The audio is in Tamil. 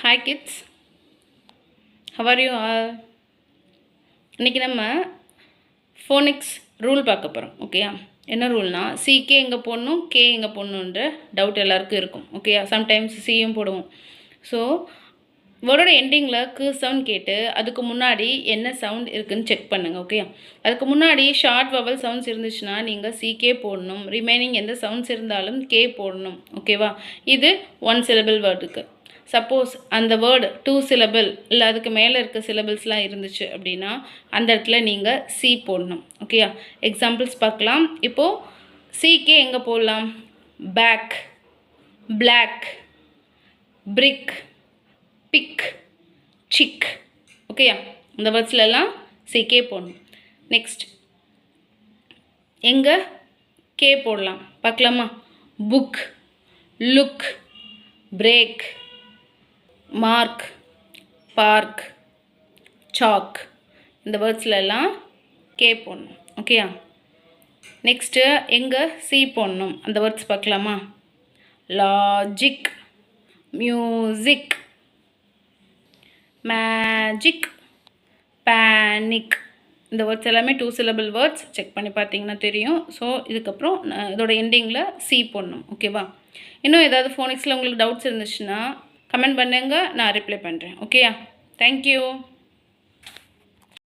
Hi kids, how are you all? இன்றைக்கி நம்ம ஃபோனிக்ஸ் ரூல் பார்க்க போகிறோம். ஓகேயா? என்ன ரூல்னா, சிகே எங்கே போடணும், கே எங்கே போடணுன்ற டவுட் எல்லாருக்கும் இருக்கும். ஓகேயா? சம்டைம்ஸ் சியும் போடுவோம். ஸோ வேர்டோட எண்டிங்கில் கு சவுண்ட் கேட்டு அதுக்கு முன்னாடி என்ன சவுண்ட் இருக்குதுன்னு செக் பண்ணுங்கள். ஓகேயா? அதுக்கு முன்னாடி ஷார்ட் வவல் சவுண்ட்ஸ் இருந்துச்சுன்னா நீங்கள் சிகே போடணும். ரிமைனிங் எந்த சவுண்ட்ஸ் இருந்தாலும் கே போடணும். ஓகேவா? இது 1 syllable வேர்டுக்கு. சப்போஸ் அந்த வேர்டு 2 syllable இல்லை அதுக்கு மேலே இருக்க சிலபிள்ஸ்லாம் இருந்துச்சு அப்படின்னா அந்த இடத்துல நீங்கள் சி போடணும். ஓகேயா? எக்ஸாம்பிள்ஸ் பார்க்கலாம். இப்போது சிகே எங்கே போடலாம்? பேக், பிளாக், பிரிக், பிக், சிக். ஓகேயா? இந்த வேர்ட்ஸ்லாம் சிகே போடணும். நெக்ஸ்ட் எங்கே கே போடலாம் பார்க்கலாமா? Book, look, break, mark, park, chalk. இந்த வேர்ட்ஸ்லாம் கே போடணும். ஓகேயா? நெக்ஸ்ட்டு எங்கே சி போடணும் அந்த வேர்ட்ஸ் பார்க்கலாமா? Logic, music, magic, panic. இந்த வேர்ட்ஸ் எல்லாமே 2 syllable வேர்ட்ஸ். செக் பண்ணி பார்த்தீங்கன்னா தெரியும். ஸோ இதுக்கப்புறம் இதோட எண்டிங்கில் சி போடணும். ஓகேவா? இன்னும் ஏதாவது ஃபோனிக்ஸில் உங்களுக்கு டவுட்ஸ் இருந்துச்சுன்னா கமெண்ட் பண்ணுங்கள், நான் ரிப்ளை பண்ணுறேன். ஓகேயா? தேங்க்யூ.